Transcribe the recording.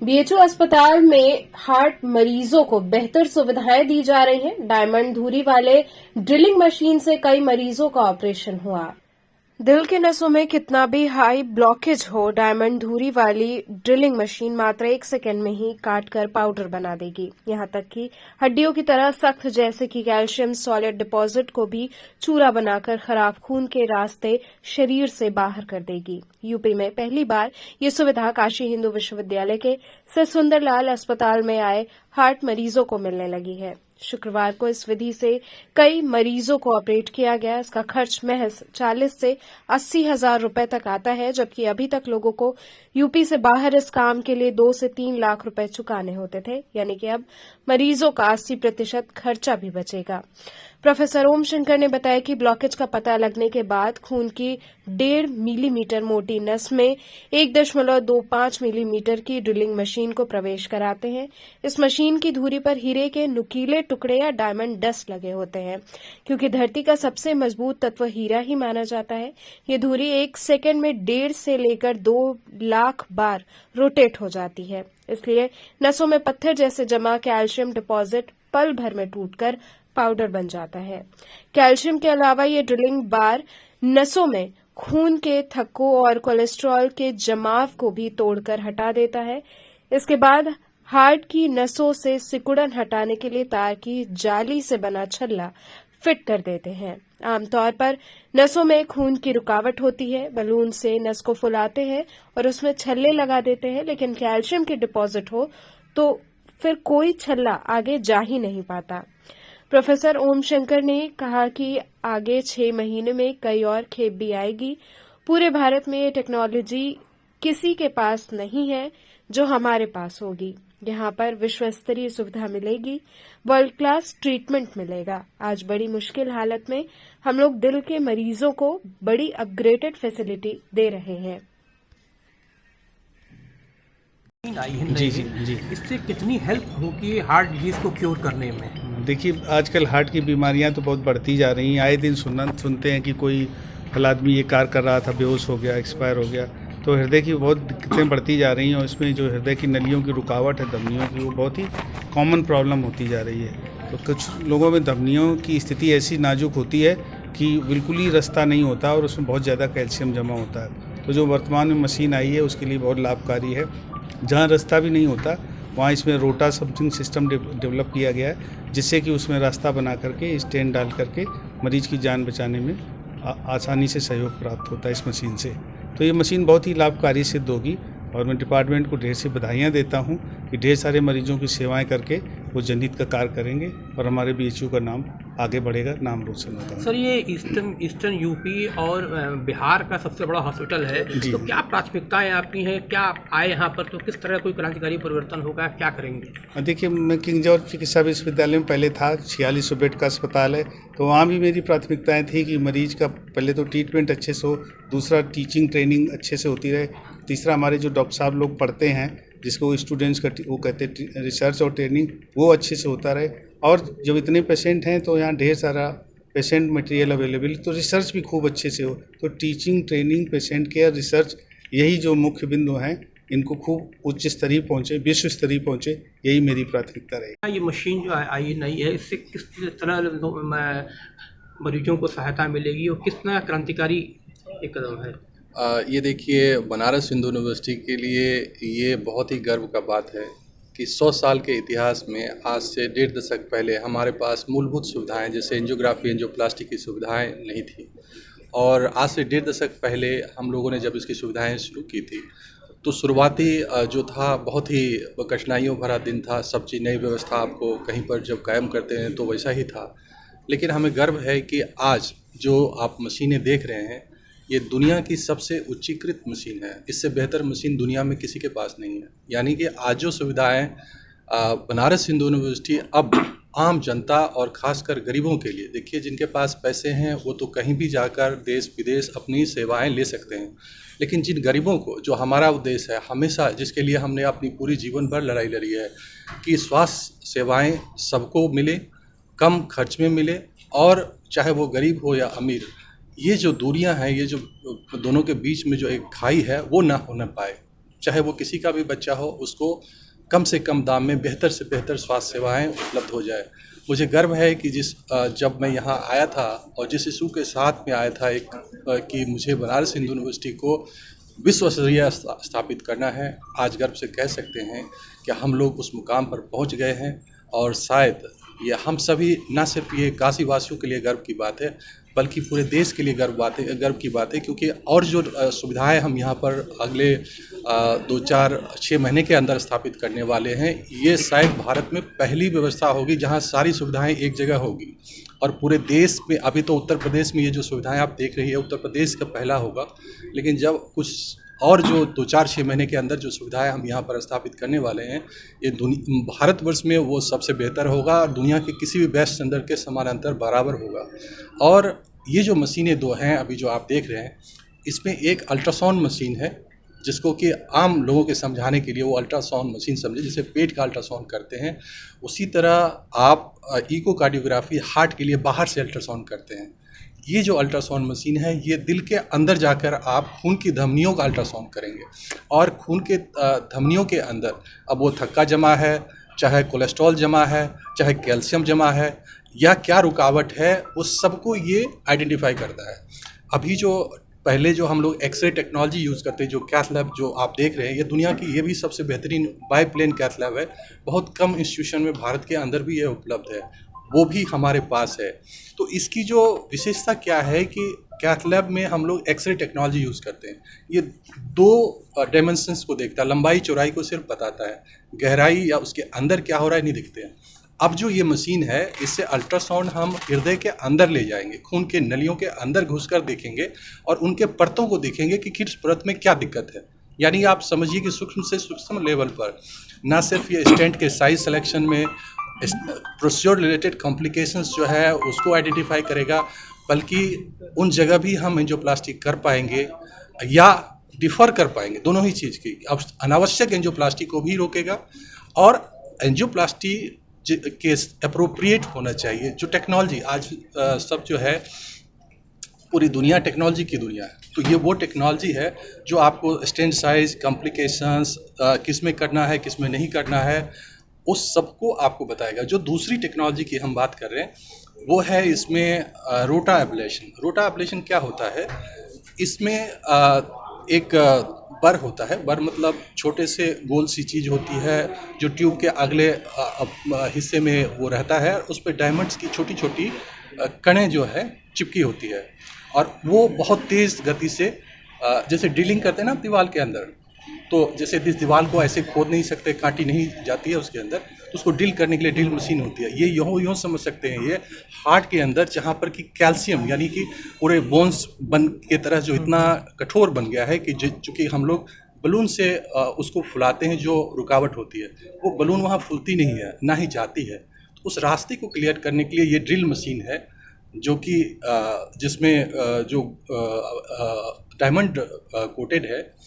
BHU अस्पताल में heart मरीजों को बेहतर सुविधाएं दी जा रही हैं। डायमंड धुरी वाले ड्रिलिंग मशीन से कई मरीजों का ऑपरेशन हुआ। दिल के नसों में कितना भी हाई ब्लॉकेज हो, डायमंड धुरी वाली ड्रिलिंग मशीन मात्र 1 सेकंड में ही काटकर पाउडर बना देगी। यहां तक कि हड्डियों की तरह सख्त जैसे कि कैल्शियम सॉलिड डिपॉजिट को भी चूरा बनाकर खराब खून के रास्ते शरीर से बाहर कर देगी। यूपी में पहली बार ये सुविधा काशी हिंदू विश्वविद्यालय के सर सुंदरलाल अस्पताल में आए हार्ट मरीजों को मिलने लगी है। शुक्रवार को इस विधि से कई मरीजों को ऑपरेट किया गया। इसका खर्च महज 40 से 80 हजार रुपए तक आता है, जबकि अभी तक लोगों को यूपी से बाहर इस काम के लिए 2 से 3 लाख रुपए चुकाने होते थे। यानी कि अब मरीजों का 80% खर्चा भी बचेगा। प्रोफेसर ओम शंकर ने बताया कि ब्लॉकेज का पता लगने के बाद खून की 1.5 मिलीमीटर मोटी नस में 1.25 मिलीमीटर की ड्रिलिंग मशीन को प्रवेश कराते हैं। इस मशीन की धुरी पर हीरे के नुकीले टुकड़े या डायमंड डस्ट लगे होते हैं। क्योंकि धरती का सबसे मजबूत तत्व हीरा ही माना जाता है, ये धुरी 1 सेकंड में 1.5 से लेकर 2 लाख बार रोटेट हो जाती है। इसलिए नसों में पत्थर जैसे जमा कैल्शियम डिपॉजिट पल भर में टूटकर पाउडर बन जाता है। कैल्शियम के अलावा ये ड्रिलिंग बार नसों में खून के थक्कों और कोलेस्ट्रॉल के जमाव को भी तोड़कर हटा देता है। इसके बाद हार्ट की नसों से सिकुड़न हटाने के लिए तार की जाली से बना छल्ला फिट कर देते हैं। आमतौर पर नसों में खून की रुकावट होती है, बलून से नस को फुलाते हैं और उसमें छल्ले लगा देते हैं, लेकिन कैल्शियम की डिपॉजिट हो तो फिर कोई छल्ला आगे जा ही नहीं पाता। प्रोफेसर ओम शंकर ने कहा कि आगे 6 महीने में कई और खेप भी आएगी। पूरे भारत में ये टेक्नोलॉजी किसी के पास नहीं है जो हमारे पास होगी। यहाँ पर विश्व स्तरीय सुविधा मिलेगी, वर्ल्ड क्लास ट्रीटमेंट मिलेगा। आज बड़ी मुश्किल हालत में हम लोग दिल के मरीजों को बड़ी अपग्रेडेड फैसिलिटी दे रहे हैं। जी। इससे कितनी हेल्प होगी हार्ट डिजीज को क्योर करने में? देखिए, आजकल हार्ट की बीमारियां तो बहुत बढ़ती जा रही हैं। आए दिन सुनते हैं कि कोई फला आदमी ये कार कर रहा था, बेहोश हो गया, एक्सपायर हो गया। तो हृदय की बहुत दिक्कतें बढ़ती जा रही हैं और इसमें जो हृदय की नलियों की रुकावट है, धमनियों की, वो बहुत ही कॉमन प्रॉब्लम होती जा रही है। तो कुछ लोगों में धमनियों की स्थिति ऐसी नाजुक होती है कि बिल्कुल ही रास्ता नहीं होता और उसमें बहुत ज़्यादा कैल्शियम जमा होता है। तो जो वर्तमान में मशीन आई है उसके लिए बहुत लाभकारी है। जहाँ रास्ता भी नहीं होता वहाँ इसमें रोटा समथिंग सिस्टम डेवलप किया गया है, जिससे कि उसमें रास्ता बना करके स्टेंट डाल करके मरीज की जान बचाने में आसानी से सहयोग प्राप्त होता है इस मशीन से। तो ये मशीन बहुत ही लाभकारी सिद्ध होगी और मैं डिपार्टमेंट को ढेर सी बधाइयाँ देता हूँ कि ढेर सारे मरीजों की सेवाएं करके वो जनहित का कार्य करेंगे और हमारे बीएचयू का नाम आगे बढ़ेगा, नाम रोशन होगा। सर, ये ईस्टर्न यूपी और बिहार का सबसे बड़ा हॉस्पिटल है, तो क्या प्राथमिकताएं आपकी हैं? क्या आप आए यहाँ पर तो किस तरह कोई क्रांतिकारी परिवर्तन होगा, क्या करेंगे? देखिए, मैं किंग जॉर्ज चिकित्सा विश्वविद्यालय में पहले था, 4600 बेड का अस्पताल है। तो वहाँ भी मेरी प्राथमिकताएं थी कि मरीज का पहले तो ट्रीटमेंट अच्छे से हो, दूसरा टीचिंग ट्रेनिंग अच्छे से होती रहे, तीसरा हमारे जो डॉक्टर साहब लोग पढ़ते हैं जिसको स्टूडेंट्स का वो कहते हैं रिसर्च और ट्रेनिंग, वो अच्छे से होता रहे। और जब इतने पेशेंट हैं तो यहाँ ढेर सारा पेशेंट मटेरियल अवेलेबल, तो रिसर्च भी खूब अच्छे से हो। तो teaching, training, patient care, research, यही जो मुख्य बिंदु हैं, इनको खूब उच्च स्तरीय पहुँचे, विश्व स्तरीय पहुँचे, यही मेरी प्राथमिकता रहेगी। ये मशीन जो आई नई है, इससे किस तरह मरीजों को सहायता मिलेगी और कितना क्रांतिकारी एक कदम है? ये देखिए, बनारस हिंदू यूनिवर्सिटी के लिए ये बहुत ही गर्व का बात है कि 100 साल के इतिहास में आज से 1.5 दशक पहले हमारे पास मूलभूत सुविधाएं जैसे एंजियोग्राफी, एंजियोप्लास्टी की सुविधाएं नहीं थी। और आज से 1.5 दशक पहले हम लोगों ने जब इसकी सुविधाएं शुरू की थी तो शुरुआती जो था बहुत ही कठिनाइयों भरा दिन था। सब चीज़ नई व्यवस्था आपको कहीं पर जब कायम करते हैं तो वैसा ही था। लेकिन हमें गर्व है कि आज जो आप मशीनें देख रहे हैं, ये दुनिया की सबसे उच्चीकृत मशीन है। इससे बेहतर मशीन दुनिया में किसी के पास नहीं है। यानी कि आज जो सुविधाएं बनारस हिंदू यूनिवर्सिटी अब आम जनता और ख़ासकर गरीबों के लिए, देखिए जिनके पास पैसे हैं वो तो कहीं भी जाकर देश विदेश अपनी सेवाएं ले सकते हैं, लेकिन जिन गरीबों को, जो हमारा उद्देश्य है हमेशा, जिसके लिए हमने अपनी पूरी जीवन भर लड़ाई लड़ी है कि स्वास्थ्य सेवाएं सबको मिले, कम खर्च में मिले, और चाहे वो गरीब हो या अमीर, ये जो दूरियां हैं, ये जो दोनों के बीच में जो एक खाई है वो ना होने पाए। चाहे वो किसी का भी बच्चा हो, उसको कम से कम दाम में बेहतर से बेहतर स्वास्थ्य सेवाएं उपलब्ध हो जाए। मुझे गर्व है कि जब मैं यहाँ आया था और जिस इशू के साथ में आया था कि मुझे बनारस हिंदू यूनिवर्सिटी को विश्व स्तरीय स्थापित करना है, आज गर्व से कह सकते हैं कि हम लोग उस मुकाम पर पहुँच गए हैं। और शायद ये हम सभी, न सिर्फ ये काशी वासियों के लिए गर्व की बात है, बल्कि पूरे देश के लिए गर्व की बात है, क्योंकि और जो सुविधाएं हम यहाँ पर अगले 2-4-6 महीने के अंदर स्थापित करने वाले हैं, ये शायद भारत में पहली व्यवस्था होगी जहाँ सारी सुविधाएं एक जगह होगी। और पूरे देश में, अभी तो उत्तर प्रदेश में ये जो सुविधाएं आप देख रही है, उत्तर प्रदेश का पहला होगा, लेकिन जब कुछ और जो 2-4-6 महीने के अंदर जो सुविधाएं हम यहाँ पर स्थापित करने वाले हैं, ये भारतवर्ष में वो सबसे बेहतर होगा और दुनिया के किसी भी बेस्ट स्टैंडर्ड के समानांतर बराबर होगा। और ये जो मशीनें दो हैं अभी जो आप देख रहे हैं, इसमें एक अल्ट्रासाउंड मशीन है, जिसको कि आम लोगों के समझाने के लिए वो अल्ट्रासाउंड मशीन समझे, जैसे पेट का अल्ट्रासाउंड करते हैं, उसी तरह आप इकोकार्डियोग्राफी हार्ट के लिए बाहर से अल्ट्रासाउंड करते हैं। ये जो अल्ट्रासाउंड मशीन है, ये दिल के अंदर जाकर आप खून की धमनियों का अल्ट्रासाउंड करेंगे, और खून के धमनियों के अंदर अब वो थक्का जमा है, चाहे कोलेस्ट्रॉल जमा है, चाहे कैल्शियम जमा है, या क्या रुकावट है, उस सबको ये आइडेंटिफाई करता है। अभी जो पहले जो हम लोग एक्सरे टेक्नोलॉजी यूज़ करते हैं, जो कैथ लैब जो आप देख रहे हैं, ये दुनिया की ये भी सबसे बेहतरीन बाईप्लेन कैथ लैब है। बहुत कम इंस्टीट्यूशन में भारत के अंदर भी ये उपलब्ध है, वो भी हमारे पास है। तो इसकी जो विशेषता क्या है कि कैथ लैब में हम लोग एक्सरे टेक्नोलॉजी यूज़ करते हैं। ये 2 डायमेंशंस को देखता है, लंबाई चौड़ाई को सिर्फ बताता है, गहराई या उसके अंदर क्या हो रहा है नहीं दिखते हैं। अब जो ये मशीन है, इससे अल्ट्रासाउंड हम हृदय के अंदर ले जाएंगे, खून के नलियों के अंदर घुसकर देखेंगे और उनके परतों को देखेंगे कि किस परत में क्या दिक्कत है। यानी आप समझिए कि सूक्ष्म से सूक्ष्म लेवल पर ना सिर्फ ये स्टेंट के साइज सिलेक्शन में, प्रोसीजर रिलेटेड कॉम्प्लिकेशंस जो है उसको आइडेंटिफाई करेगा, बल्कि उन जगह भी हम एंजियोप्लास्टी कर पाएंगे या डिफर कर पाएंगे, दोनों ही चीज़ की। अब अनावश्यक एंजियोप्लास्टी को भी रोकेगा, और एंजियोप्लास्टी के अप्रोप्रिएट होना चाहिए। जो टेक्नोलॉजी आज सब जो है, पूरी दुनिया टेक्नोलॉजी की दुनिया है, तो ये वो टेक्नोलॉजी है जो आपको स्टेंट साइज, कॉम्प्लिकेशंस, किस में करना है किस में नहीं करना है, उस सबको आपको बताएगा। जो दूसरी टेक्नोलॉजी की हम बात कर रहे हैं, वो है इसमें रोटा एब्लेशन। रोटा एब्लेशन क्या होता है? इसमें एक बर होता है, बर मतलब छोटे से गोल सी चीज़ होती है जो ट्यूब के अगले हिस्से में वो रहता है, उस पर डायमंड्स की छोटी छोटी कणें जो है चिपकी होती है, और वो बहुत तेज़ गति से जैसे ड्रिलिंग करते हैं ना दीवार के अंदर, तो जैसे इस दीवार को ऐसे खोद नहीं सकते, काटी नहीं जाती है उसके अंदर, तो उसको ड्रिल करने के लिए ड्रिल मशीन होती है। ये यूँ समझ सकते हैं, ये हार्ट के अंदर जहाँ पर कि कैल्शियम यानी कि पूरे बोन्स बन के तरह जो इतना कठोर बन गया है कि चूँकि हम लोग बलून से उसको फुलाते हैं, जो रुकावट होती है वो बलून वहाँ फूलती नहीं है, ना ही जाती है। तो उस रास्ते को क्लियर करने के लिए ये ड्रिल मशीन है, जो कि जिसमें जो डायमंड कोटेड है,